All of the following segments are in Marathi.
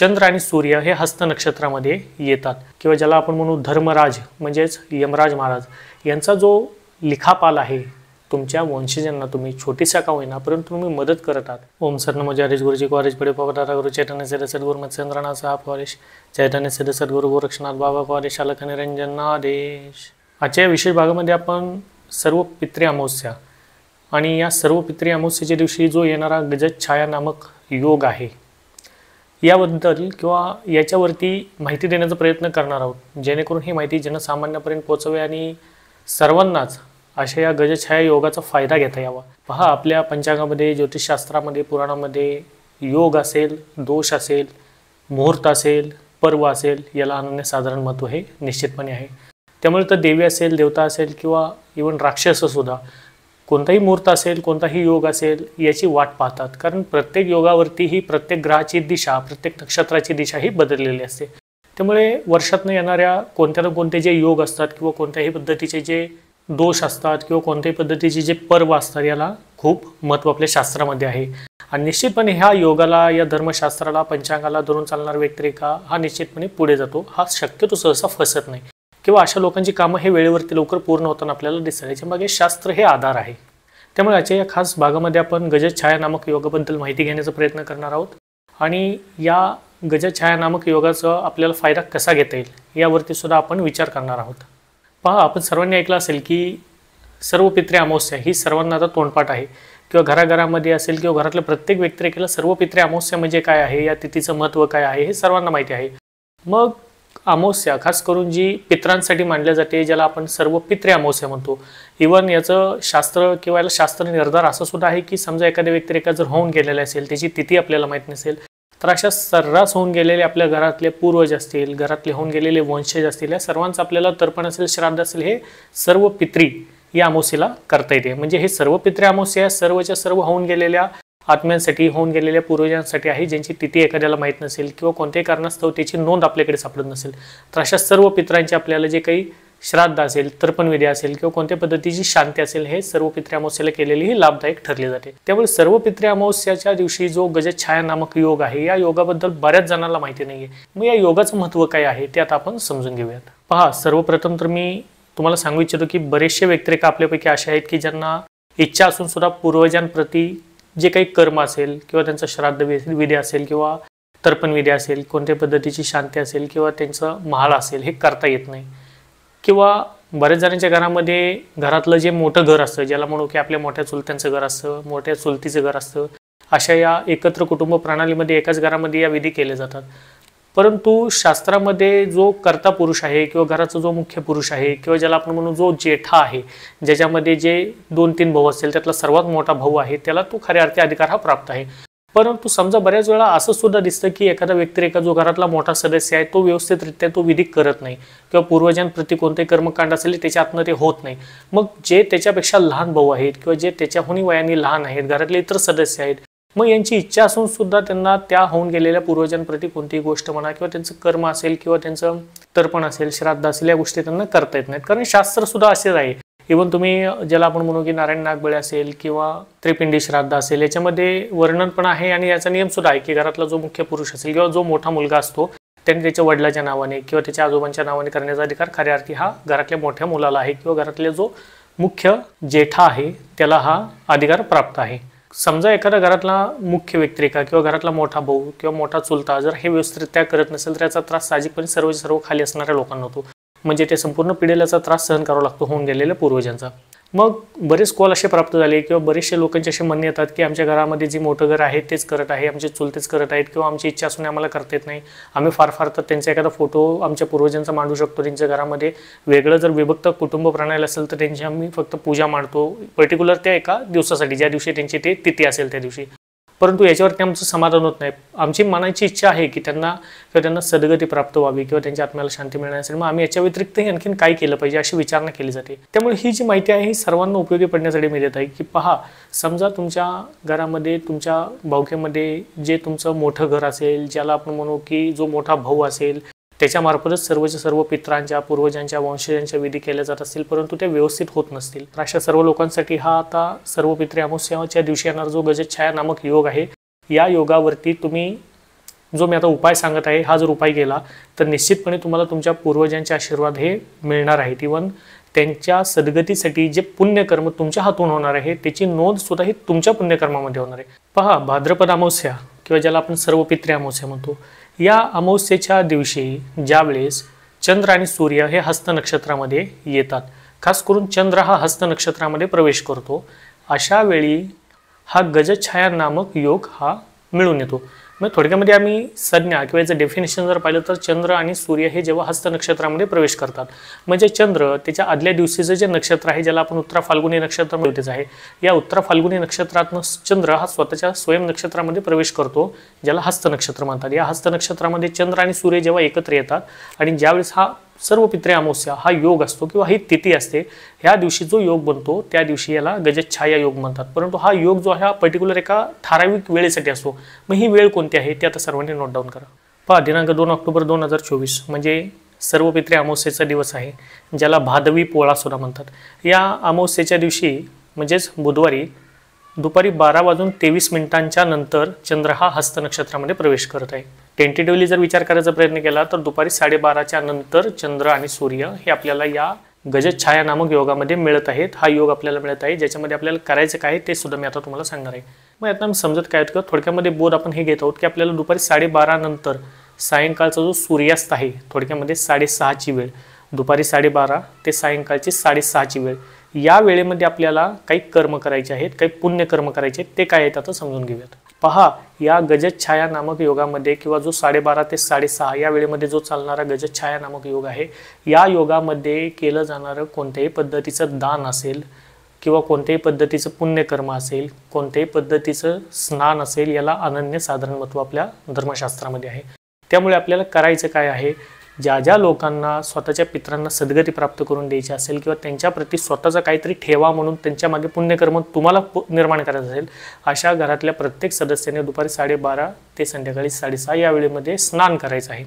चंद्र आणि सूर्य हे हस्त नक्षत्रामध्ये येतात किंवा ज्याला आपण म्हणू धर्मराज म्हणजेच यमराज महाराज यांचा जो लिखापाल आहे तुमच्या वंशजांना तुम्ही छोटीसा का होईना परंतु तुम्ही मदत करत आहात। ओम सर नमो जय हरीश गुरुजी कॉलेज पडे पवतारा गुरु चैतन्य सिद्ध सद्गुरु मत्स्येंद्रनाथ साहब कॉलेज चैतन्य सिद्ध सद्गुरु गोरक्षनाथ बाबा कॉलेज शालक निरंजन आदेश। आजच्या विशेष भागामध्ये आपण सर्व पितृ अमावस्या आणि या सर्व पितृ अमावस्येच्या दिवशी जो येणारा गजत छाया नामक योग आहे याबद्दल किंवा याच्यावरती माहिती देण्याचा प्रयत्न करणार आहोत, जेणेकरून ही माहिती जनसामान्यापर्यंत पोहोचवे आणि सर्वांनाच अशा या गजछाया योगाचा फायदा घेता यावा। पहा, आपल्या पंचांगामध्ये, ज्योतिषशास्त्रामध्ये, पुराणामध्ये योग असेल, दोष असेल, मुहूर्त असेल, पर्व असेल, याला अनन्यसाधारण महत्त्व हे निश्चितपणे आहे। त्यामुळे तर देवी असेल, देवता असेल किंवा इवन राक्षससुद्धा कोणताही मुहूर्त असेल, कोणताही योग असेल याची वाट पाहतात, कारण प्रत्येक योगावरती ही प्रत्येक ग्रहाची दिशा, प्रत्येक नक्षत्राची दिशा ही बदललेली असते। त्यामुळे वर्षातून येणाऱ्या कोणत्या ना कोणते जे योग असतात किंवा कोणत्याही पद्धतीचे जे दोष असतात किंवा कोणत्याही पद्धतीचे जे पर्व असतात याला खूप महत्त्व आपल्या शास्त्रामध्ये आहे। आणि निश्चितपणे ह्या योगाला, या धर्मशास्त्राला, पंचांगाला धरून चालणारा व्यक्तिरेखा हा निश्चितपणे पुढे जातो, हा शक्यतो सहसा फसत नाही किंवा अशा लोकांची कामं हे वेळेवरती लवकर पूर्ण होताना आपल्याला दिसतं। याच्या मागे शास्त्र हे आधार आहे। त्यामुळे आजच्या या खास भागामध्ये आपण गजत छाया नामक योगाबद्दल माहिती घेण्याचा प्रयत्न करणार आहोत आणि या गजत छाया नामक योगाचा आपल्याला फायदा कसा घेता येईल यावरती सुद्धा आपण विचार करणार आहोत। पहा, आपण सर्वांनी ऐकलं असेल की सर्व पितृ अमावस्या ही सर्वांना आता तोंडपाठ आहे किंवा घराघरामध्ये असेल किंवा घरातल्या प्रत्येक व्यक्तिरेखेला सर्व पितृ अमावस्या म्हणजे काय आहे, या तिथीचं महत्त्व काय आहे हे सर्वांना माहिती आहे। मग अमावस्या खास करून जी पितरांसाठी मानल्या जाते, ज्याला आपण सर्व पितृ अमावस्या म्हणतो, इवन याचं शास्त्र किंवा याला शास्त्र निर्धार असं सुद्धा आहे की समजा एखाद्या व्यक्तिरेखा जर होऊन गेलेला असेल, त्याची तिथी आपल्याला माहीत नसेल, तर अशा सर्रास होऊन गेलेले आपल्या घरातले पूर्वज असतील, घरातले होऊन गेलेले वंशज असतील, या सर्वांचं आपल्याला तर्पण असेल, श्राद्ध असेल, हे सर्व पितरी या अमावस्येला करता येते। म्हणजे हे सर्व पितृ अमावस्या सर्वच्या सर्व होऊन गेलेल्या आत्म्यांसाठी, होऊन गेलेल्या पूर्वजांसाठी आहे, ज्यांची तिथी एखाद्याला माहीत नसेल किंवा कोणत्याही कारणास्तव त्याची नोंद आपल्याकडे सापडत नसेल, तर अशा सर्व पितरांची आपल्याला जे काही श्राद्ध असेल, तर्पणविधी असेल किंवा कोणत्या पद्धतीची शांती असेल, हे सर्व पितृ अमावस्येला केलेली ही लाभदायक ठरले जाते। त्यामुळे सर्व पितृ अमावस्याच्या दिवशी जो गजत छाया नामक योग आहे, या योगाबद्दल बऱ्याच जणांना माहिती नाहीये। मग या योगाचं महत्त्व काय आहे ते आता आपण समजून घेऊयात। पहा, सर्वप्रथम तर मी तुम्हाला सांगू इच्छितो की बरेचसे व्यक्तिरेखा आपल्यापैकी अशा आहेत की ज्यांना इच्छा असून सुद्धा पूर्वजांप्रती जे काही कर्म असेल किंवा त्यांचा श्राद्ध विधी असेल किंवा तर्पणविधी असेल, कोणत्या पद्धतीची शांती असेल किंवा त्यांचं महाळ असेल, हे करता येत नाही। किंवा बऱ्याच जणांच्या घरामध्ये घरातलं जे मोठं घर असतं, ज्याला म्हणू की आपल्या मोठ्या चुलत्यांचं घर असतं, मोठ्या चुलतीचं घर असतं, अशा या एकत्र कुटुंब प्रणालीमध्ये एकाच घरामध्ये या विधी केले जातात। परंतु शास्त्रामध्ये जो कर्ता पुरुष आहे किंवा घराचा जो मुख्य पुरुष आहे किंवा ज्याला आपण म्हणू जो जेठा आहे, ज्याच्यामध्ये जे 2-3 भाऊ असतील त्यातला सर्वात मोठा भाऊ आहे, त्याला तो खऱ्या अर्थी अधिकार हा प्राप्त आहे। परंतु समजा बऱ्याच वेळा असं सुद्धा दिसतं की एखादा व्यक्तिरेखा जो घरातला मोठा सदस्य आहे तो व्यवस्थितरित्या तो विधी करत नाही किंवा पूर्वजांप्रती कोणतेही कर्मकांड असेल त्याच्या आतनं ते होत नाही। मग जे त्याच्यापेक्षा लहान भाऊ आहेत किंवा जे त्याच्याहून वयाने लहान आहेत, घरातले इतर सदस्य आहेत, मग यांची इच्छा असून सुद्धा त्यांना त्या होऊन गेलेल्या पूर्वजांप्रती कोणतीही गोष्ट म्हणा किंवा त्यांचं कर्म असेल किंवा त्यांचं तर्पण असेल, श्राद्ध असेल, या गोष्टी त्यांना करता येत नाहीत, कारण शास्त्र सुद्धा असेच आहे। इवन तुम्ही ज्याला आपण म्हणू की नारायण नागबळे असेल किंवा त्रिपिंडी श्राद्ध असेल, याच्यामध्ये वर्णन पण आहे आणि याचा नियम सुद्धा आहे की घरातला जो मुख्य पुरुष असेल किंवा जो मोठा मुलगा असतो त्याने त्याच्या वडिलाच्या नावाने किंवा त्याच्या आजोबांच्या नावाने करण्याचा अधिकार खऱ्या अर्थी हा घरातल्या मोठ्या मुलाला आहे किंवा घरातला जो मुख्य जेठा आहे त्याला हा अधिकार प्राप्त आहे। समजा एखाद्या घरातला मुख्य व्यक्तिरेखा किंवा घरातला मोठा भाऊ किंवा मोठा चुलता जर हे व्यवस्थितरित्या करत नसेल तर याचा त्रास साहजिकपणे सर्व खाली असणाऱ्या लोकांना होतो, म्हणजे ते संपूर्ण पिढीला त्रास सहन करावा लागतो होऊन गेलेल्या पूर्वजांचा। मग बरेच कॉल असे प्राप्त झाले किंवा बरेचसे लोकांचे असे म्हणणे येतात की आमच्या घरामध्ये जे मोठं घर आहे तेच करत आहे, आमचे चुलतेच करत आहेत किंवा आमची इच्छा असून आम्हाला करता येत नाही, आम्ही फार तर त्यांचा एखादा फोटो आमच्या पूर्वजांचा मांडू शकतो त्यांच्या घरामध्ये, वेगळं जर विभक्त कुटुंब प्रणाली असेल तर त्यांची आम्ही फक्त पूजा मांडतो पर्टिक्युलर त्या एका दिवसासाठी, ज्या दिवशी त्यांची ते तिथी असेल त्या दिवशी। परंतु याच्यावरती आमचं समाधान होत नाही, आमची मनाची इच्छा आहे की त्यांना सद्गती प्राप्त व्हावी किंवा त्यांच्या आत्म्याला शांती मिळणार असेल, मग आम्ही याच्या व्यतिरिक्तही आणखीन काय केलं पाहिजे अशी विचारणा केली जाते। त्यामुळे ही जी माहिती आहे ही सर्वांना उपयोगी पडण्यासाठी मी देत आहे की पहा, समजा तुमच्या घरामध्ये, तुमच्या भावक्यामध्ये जे तुमचं मोठं घर असेल, ज्याला आपण म्हणू की जो मोठा भाऊ असेल, त्याच्यामार्फतच सर्वच्या सर्व पितरांच्या, पूर्वजांच्या, वंशजांच्या विधी केल्या जात असतील, परंतु ते व्यवस्थित होत नसतील, तर अशा सर्व लोकांसाठी हा आता सर्व पितृ अमावस्याच्या दिवशी येणारा जो गजत छाया नामक योग आहे, या योगावरती तुम्ही जो मी आता उपाय सांगत आहे हा जर उपाय केला तर निश्चितपणे तुम्हाला तुमच्या पूर्वजांचे आशीर्वाद हे मिळणार आहेत. इव्हन त्यांच्या सद्गतीसाठी जे पुण्यकर्म तुमच्या हातून होणार आहे त्याची नोंद सुद्धा ही तुमच्या पुण्यकर्मामध्ये होणार आहे. पहा, भाद्रपद अमावस्या किंवा ज्याला आपण सर्वपित्री अमावस्या म्हणतो, या अमावस्येच्या दिवशी ज्यावेळेस चंद्र आणि सूर्य हे हस्त नक्षत्रामध्ये येतात, खास करून चंद्र हा हस्त नक्षत्रामध्ये प्रवेश करतो, अशा वेळी हा गजछाया नामक योग हा मिळून येतो. मग थोडक्यामध्ये आम्ही संज्ञा किंवा याचं डेफिनेशन जर पाहिलं तर चंद्र आणि सूर्य हे जेव्हा हस्त नक्षत्रामध्ये प्रवेश करतात, म्हणजे चंद्र त्याच्या आदल्या दिवशीचं जे नक्षत्र आहे ज्याला आपण उत्तरा फाल्गुनी नक्षत्र म्हणतेच आहे, या उत्तरा फाल्गुनी नक्षत्रातनं चंद्र हा स्वतःच्या स्वयं नक्षत्रामध्ये प्रवेश करतो ज्याला हस्त नक्षत्र म्हणतात. या हस्त नक्षत्रामध्ये चंद्र आणि सूर्य जेव्हा एकत्र येतात आणि ज्यावेळेस हा सर्वपित्री अमावस्या हा योग असतो किंवा ही तिथी असते, ह्या दिवशी जो योग बनतो त्या दिवशी याला गजछाया योग म्हणतात. परंतु हा योग जो आहे हा पर्टिक्युलर एका ठराविक वेळेसाठी असतो. मग ही वेळ कोणती आहे ते आता सर्वांनी नोट डाऊन करा. पहा, दिनांक 2 ऑक्टोबर 2024 म्हणजे सर्वपित्री अमावस्येचा दिवस आहे, ज्याला भादवी पोळा सुद्धा म्हणतात. या अमावस्येच्या दिवशी म्हणजेच बुधवारी दुपारी 12:23 नंतर चंद्र हा हस्त नक्षत्रामध्ये प्रवेश करत आहे. टेंटेटिव्हली जर विचार करायचा प्रयत्न केला तर दुपारी 12:30 नंतर चंद्र आणि सूर्य हे आपल्याला या गजछाया नामक योगामध्ये मिळत आहेत. हा योग आपल्याला मिळत आहे, ज्याच्यामध्ये आपल्याला करायचं काय ते सुद्धा मी आता तुम्हाला सांगणार आहे. मग यातनं मी समजत काय होतं, थोडक्यामध्ये बोध आपण हे घेत आहोत की आपल्याला दुपारी 12:30 नंतर सायंकाळचा जो सूर्यास्त आहे, थोडक्यामध्ये 6:30ची वेळ, दुपारी 12:30 ते सायंकाळची 6:30ची वेळ, या वेळेमध्ये आपल्याला काही कर्म करायचे आहेत, काही पुण्यकर्म करायचे आहेत. ते काय आहेत आता समजून घेऊयात. पहा, या गजछाया नामक योगामध्ये किंवा जो 12:30 ते 6:30 या वेळेमध्ये जो चालणारा गजछाया नामक योग आहे, या योगामध्ये केलं जाणारं कोणत्याही पद्धतीचं दान असेल किंवा कोणत्याही पद्धतीचं पुण्यकर्म असेल, कोणत्याही पद्धतीचं स्नान असेल, याला अनन्यसाधारण महत्त्व आपल्या धर्मशास्त्रामध्ये आहे. त्यामुळे आपल्याला करायचं काय आहे, ज्या ज्या लोकांना स्वतःच्या पितरांना सद्गती प्राप्त करून द्यायची असेल किंवा त्यांच्याप्रती स्वतःचा काहीतरी ठेवा म्हणून त्यांच्या मागे पुण्यकर्म तुम्हाला निर्माण करायचं असेल, अशा घरातल्या प्रत्येक सदस्याने दुपारी 12:30 ते संध्याकाळी 6:30 या वेळेमध्ये स्नान करायचं आहे,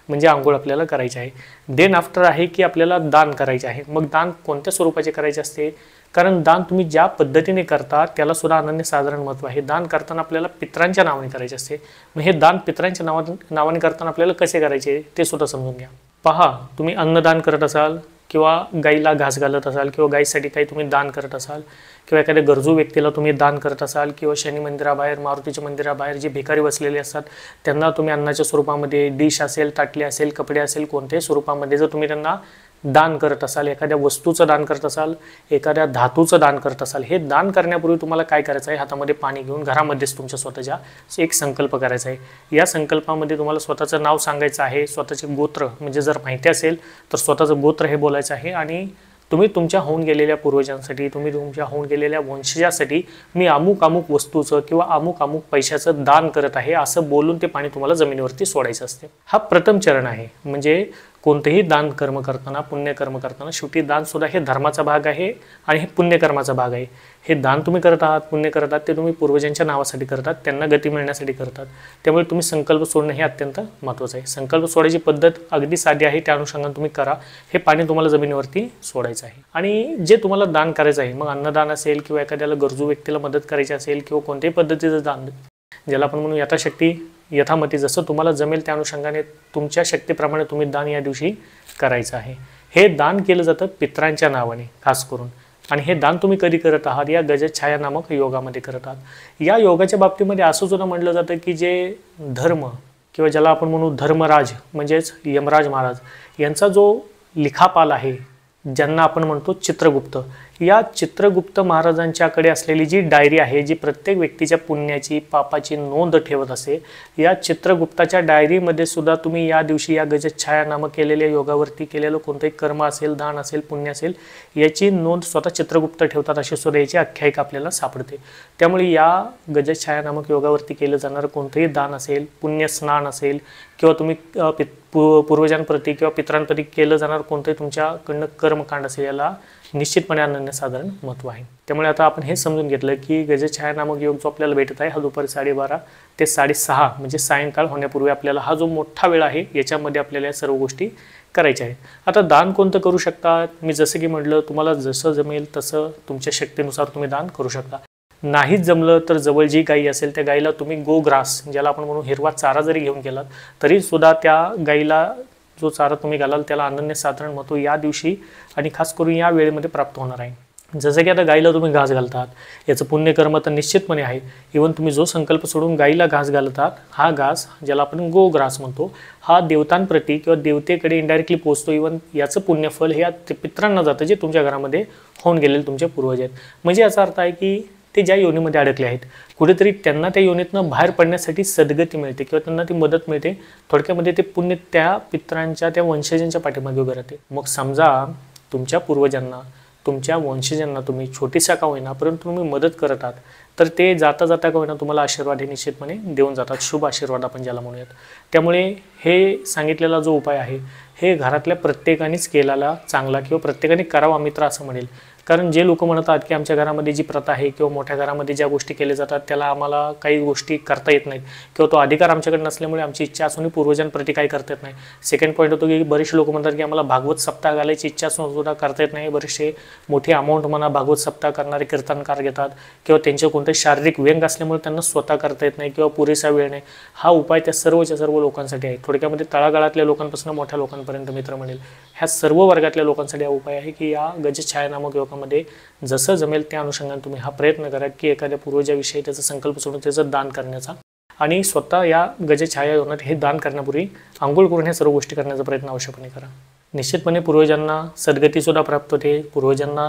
म्हणजे आंघोळ आपल्याला करायची आहे. देन आफ्टर आहे की आपल्याला दान करायचे आहे. मग दान कोणत्या स्वरूपाचे करायचे असते, कारण दान तुम्ही ज्या पद्धतीने करता त्याला सुद्धा अनन्यसाधारण महत्त्व आहे. दान करताना आपल्याला पितरांच्या नावाने करायचे असते. मग हे दान पितरांच्या नावाने करताना आपल्याला कसे करायचे ते सुद्धा समजून घ्या. पहा, तुम्ही अन्नदान करत असाल किंवा गाईला घास घालत असाल किंवा गाईसाठी काही तुम्ही दान करत असाल किंवा एखाद्या गरजू व्यक्तीला तुम्ही दान करत असाल किंवा शनी मंदिराबाहेर, मारुतीच्या मंदिराबाहेर जे भिकारी बसलेले असतात त्यांना तुम्ही अन्नाच्या स्वरूपामध्ये, डिश असेल, ताटली असेल, कपडे असेल, कोणत्याही स्वरूपामध्ये जर तुम्ही त्यांना दान करत असाल, एखाद्या वस्तूचं दान करत असाल, एखाद्या धातूचं दान करत असाल, हे दान करण्यापूर्वी तुम्हाला काय करायचं आहे, हातामध्ये पाणी घेऊन घरामध्येच तुमच्या स्वतःच्या एक संकल्प करायचा आहे. या संकल्पामध्ये तुम्हाला स्वतःचं नाव सांगायचं आहे, स्वतःचे गोत्र म्हणजे जर माहिती असेल तर स्वतःचं गोत्र हे बोलायचं आहे आणि तुम्ही तुमच्या होऊन गेलेल्या पूर्वजांसाठी, तुम्ही तुमच्या होऊन गेलेल्या वंशजासाठी मी अमुक अमुक वस्तूचं किंवा अमुक अमुक पैशाचं दान करत आहे असं बोलून ते पाणी तुम्हाला जमिनीवरती सोडायचं असते. हा प्रथम चरण आहे. म्हणजे कोणतेही दान कर्म करताना, पुण्यकर्म करताना शेवटी दान सुद्धा हे धर्माचा भाग आहे आणि हे पुण्यकर्माचा भाग आहे. हे दान तुम्ही करत आहात, पुण्य करत आहात, ते तुम्ही पूर्वजांच्या नावासाठी करतात, त्यांना गती मिळण्यासाठी करतात. त्यामुळे तुम्ही संकल्प सोडणं हे अत्यंत महत्त्वाचं आहे. संकल्प सोडायची पद्धत अगदी साधी आहे, त्या अनुषंगाने तुम्ही करा. हे पाणी तुम्हाला जमिनीवरती सोडायचं आहे. आणि जे तुम्हाला दान करायचं आहे, मग अन्नदान असेल किंवा एखाद्याला गरजू व्यक्तीला मदत करायची असेल किंवा कोणत्याही पद्धतीचं दान, ज्याला आपण म्हणू यथाशक्ती, यथामती, जसं तुम्हाला जमेल त्या अनुषंगाने तुमच्या शक्तीप्रमाणे तुम्ही दान या दिवशी करायचं आहे. हे दान केलं जातं पितरांच्या नावाने खास करून. आणि हे दान तुम्ही कधी करत आहात, या गजछाया नामक योगामध्ये करत आहात. या योगाच्या बाबतीमध्ये असं सुद्धा म्हटलं जातं की जे धर्म किंवा ज्याला आपण म्हणू धर्मराज म्हणजेच यमराज महाराज यांचा जो लिखापाल आहे, ज्यांना आपण म्हणतो चित्रगुप्त, या चित्रगुप्त महाराजांच्याकडे असलेली जी डायरी आहे, जी प्रत्येक व्यक्तीच्या पुण्याची, पापाची नोंद ठेवत असे, या चित्रगुप्ताच्या डायरीमध्ये सुद्धा तुम्ही या दिवशी या गजछाया नामक केलेल्या योगावरती केलेलं कोणतंही कर्म असेल, दान असेल, पुण्य असेल, याची नोंद स्वतः चित्रगुप्त ठेवतात अशी सुद्धा याची आख्यायिका आपल्याला सापडते. त्यामुळे या गजछाया नामक योगावरती केलं जाणारं कोणतंही दान असेल, पुण्य स्नान असेल किंवा तुम्ही पूर्वजांप्रती किंवा पितरांप्रती केलं जाणार कोणतंही तुमच्याकडनं कर्मकांड असेल, याला निश्चितपणे अनन्यसाधारण महत्त्व आहे. त्यामुळे आता आपण हे समजून घेतलं की गजछाया नामक योग जो आपल्याला भेटत आहे, हा दुपारी 12:30 ते 6:30 म्हणजे सायंकाळ होण्यापूर्वी आपल्याला हा जो मोठा वेळ आहे, याच्यामध्ये आपल्याला या सर्व गोष्टी करायच्या आहेत. आता दान कोणतं करू शकता, मी जसं की म्हटलं, तुम्हाला जसं जमेल तसं तुमच्या शक्तीनुसार तुम्ही दान करू शकता. नाहीच जमलं तर जवळ जी गाई असेल त्या गाईला तुम्ही गो ग्रास, ज्याला आपण म्हणू हिरवा चारा जरी घेऊन गेलात तरी सुद्धा त्या गाईला जो चारा तुम्ही घालाल त्याला अनन्य साधारण महत्त्व या दिवशी आणि खास करून या वेळेमध्ये प्राप्त होणार आहे. जसं की आता गाईला तुम्ही घास घालतात, याचं पुण्यकर्म तर निश्चितपणे आहे. इवन तुम्ही जो संकल्प सोडून गाईला घास घालतात, हा घास ज्याला आपण गो ग्रास म्हणतो, हा देवतांप्रती किंवा देवतेकडे इनडायरेक्टली पोहोचतो. इवन याचं पुण्यफल हे या पित्रांना जातं जे तुमच्या घरामध्ये होऊन गेलेले तुमचे पूर्वज आहेत. म्हणजे याचा अर्थ आहे की ते ज्या योनीमध्ये अडकले आहेत कुठेतरी त्यांना त्या योनीतनं बाहेर पडण्यासाठी सद्गती मिळते किंवा त्यांना ती मदत मिळते. थोडक्यामध्ये ते पुण्य त्या पित्रांच्या त्या वंशजांच्या पाठीमागे उभे राहते. मग समजा तुमच्या पूर्वजांना तुमच्या वंशजांना तुम्ही छोटीसा का होईना परंतु तुम्ही मदत करत आहात तर ते जाता जाता का होईना तुम्हाला आशीर्वाद हे निश्चितपणे देऊन जातात, शुभ आशीर्वाद आपण ज्याला म्हणूयात. त्यामुळे हे सांगितलेला जो उपाय आहे हे घरातल्या प्रत्येकानेच केलेला चांगला किंवा प्रत्येकाने करावा मित्र असं म्हणेल. कारण जे लोक म्हणतात की आमच्या घरामध्ये जी प्रथा आहे किंवा मोठ्या घरामध्ये ज्या गोष्टी केल्या जातात त्याला आम्हाला काही गोष्टी करता येत नाहीत किंवा तो अधिकार आमच्याकडे नसल्यामुळे आमची इच्छा असूनही पूर्वजांप्रती काही करता येत नाही. सेकंड पॉईंट होतो की बरेचसे लोक म्हणतात की आम्हाला भागवत सप्ताह घालायची इच्छा असून सुद्धा करता येत नाही. बरेचसे मोठी अमाऊंट म्हणा भागवत सप्ताह करणारे कीर्तनकार घेतात किंवा त्यांचे कोणतेही शारीरिक व्यंग असल्यामुळे त्यांना स्वतः करता येत नाही किंवा पुरेसा वेळ नाही. हा उपाय त्या सर्वच्या सर्व लोकांसाठी आहे. थोडक्यामध्ये तळागाळातल्या लोकांपासून मोठ्या लोकांपर्यंत मित्र म्हणेल ह्या सर्व वर्गातल्या लोकांसाठी हा उपाय आहे की या गजछाया नामक योगामध्ये जसं जमेल त्या अनुषंगाने तुम्ही हा प्रयत्न करा की एखाद्या पूर्वजाविषयी त्याचा संकल्प सोडून त्याचं दान करण्याचा आणि स्वतः या गजछाया योगात हे दान करण्यापूर्वी आंघोळ करून ह्या सर्व गोष्टी करण्याचा प्रयत्न अवश्यपणे करा. निश्चितपणे पूर्वजांना सद्गतीसुद्धा प्राप्त होते. पूर्वजांना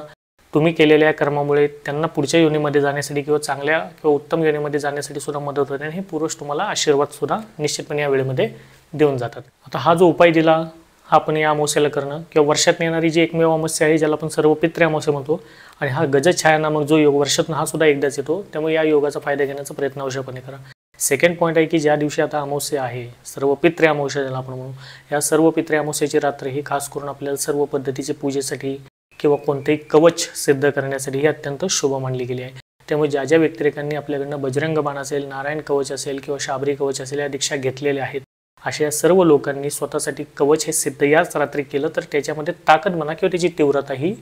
तुम्ही केलेल्या कर्मामुळे त्यांना पुढच्या योनीमध्ये जाण्यासाठी किंवा चांगल्या किंवा उत्तम योनीमध्ये जाण्यासाठी सुद्धा मदत होते आणि हे पूर्वज तुम्हाला आशीर्वाद सुद्धा निश्चितपणे या वेळेमध्ये देऊन जातात. आता हा जो उपाय दिला हा आपण या अमावस्येला करणं किंवा वर्षात येणारी जी एकमेव अमावस्या आहे ज्याला आपण सर्व पितृ अमावस्या म्हणतो आणि हा गजछाया नामक जो योग वर्षातून हा सुद्धा एकदाच येतो. त्यामुळे या योगाचा फायदा घेण्याचा प्रयत्न अवश्यपणे करा. सेकंड पॉईंट आहे की ज्या दिवशी आता अमावस्या आहे सर्व पितृ अमावस्या ज्याला आपण म्हणू, या सर्व पितृ अमावस्येची रात्र ही खास करून आपल्याला सर्व पद्धतीचे पूजेसाठी किंवा कोणतेही कवच सिद्ध करण्यासाठी ही अत्यंत शुभ मानली गेली आहे. त्यामुळे ज्या ज्या व्यक्तिरेखांनी आपल्याकडनं बजरंग बाण असेल, नारायण कवच असेल किंवा शाबरी कवच असेल या दीक्षा घेतलेल्या आहेत अशा या सर्व लोकांनी स्वतःसाठी कवच हे सिद्ध याच रात्री केलं तर त्याच्यामध्ये ताकद म्हणा किंवा त्याची तीव्रता ही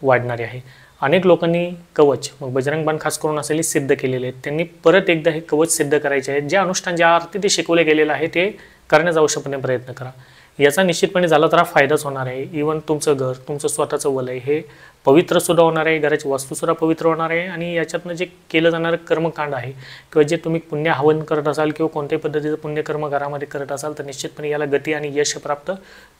वाढणारी आहे. अनेक लोकांनी कवच मग बजरंग बाण खास करून असेल सिद्ध केलेले आहेत. त्यांनी परत एकदा हे कवच सिद्ध करायचे आहेत. ज्या अनुष्ठान ज्या अर्थी ते शिकवले गेलेलं आहे ते करण्याचा आवश्यकपणे प्रयत्न करा. याचा निश्चितपणे झाला तर फायदाच होणार आहे. इवन तुमचं घर तुमचं स्वतःचं वलय हे पवित्र सुद्धा होणार आहे, घराची वास्तूसुद्धा पवित्र होणार आहे आणि याच्यातनं जे केलं जाणारं कर्मकांड आहे किंवा जे तुम्ही पुण्य हवन करत असाल किंवा कोणत्याही पद्धतीचं पुण्यकर्म घरामध्ये करत असाल तर निश्चितपणे याला गती आणि यश प्राप्त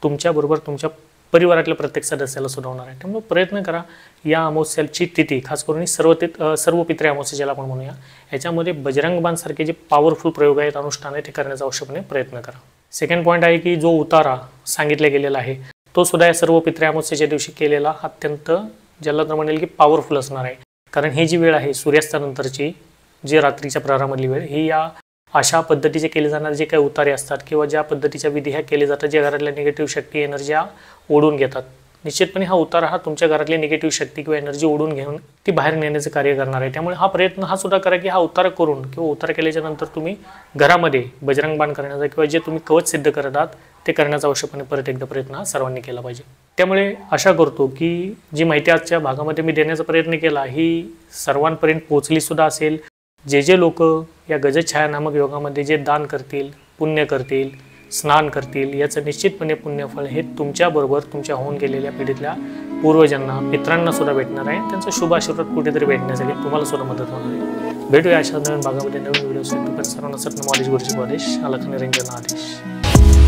तुमच्याबरोबर तुमच्या परिवारातल्या प्रत्येक सदस्याला सुद्धा होणार आहे. त्यामुळे प्रयत्न करा या अमावस्याची तिथी खास करून सर्व पितृ अमावस्या ज्याला आपण म्हणूया याच्यामध्ये बजरंग बाणसारखे जे पॉवरफुल प्रयोग आहेत अनुष्ठान आहे ते करण्याचा आवश्यकपणे प्रयत्न करा. सेकंड पॉईंट आहे की जो उतारा सांगितला गेलेला आहे तो सुद्धा या सर्व पितृ अमावस्येच्या दिवशी केलेला अत्यंत ज्याला तर म्हणेल की पॉवरफुल असणार आहे. कारण ही जी वेळ आहे सूर्यास्तानंतरची जी रात्रीच्या प्रहरामधली वेळ ही या अशा पद्धतीचे केले जाणारे जे काही उतारे असतात किंवा ज्या पद्धतीच्या विधी ह्या केले जातात ज्या घरातल्या निगेटिव्ह शक्ती एनर्जी ओढून घेतात. निश्चितपणे हा उतारा हा तुमच्या घरातली निगेटिव्ह शक्ती किंवा एनर्जी ओढून घेऊन ती बाहेर नेण्याचं कार्य करणार आहे. त्यामुळे हा प्रयत्न हा सुद्धा करा की हा उतारा करून किंवा उतारा केल्याच्या नंतर तुम्ही घरामध्ये बजरंग बाण करण्याचा किंवा जे तुम्ही कवच सिद्ध करत आहात ते करण्याचा आवश्यकपणे परत एकदा प्रयत्न हा सर्वांनी केला पाहिजे. त्यामुळे आशा करतो की जी माहिती आजच्या भागामध्ये मी देण्याचा प्रयत्न केला ही सर्वांपर्यंत पोहोचली सुद्धा असेल. जे जे लोक या गजछाया नामक योगामध्ये जे दान करतील, पुण्य करतील, स्नान करतील याचं निश्चितपणे पुण्यफळ हे तुमच्याबरोबर तुमच्या होऊन गेलेल्या पिढीतल्या पूर्वजांना मित्रांना सुद्धा भेटणार आहे. त्यांचा शुभ आशीर्वाद कुठेतरी भेटण्यासाठी तुम्हाला सुद्धा मदत होणार आहे. भेटूया अशा नवीन भागामध्ये नवीन व्हिडिओ सर्वांना सत्य नॉलेज गुरुजी आदेश अलख निरंजन आदेश.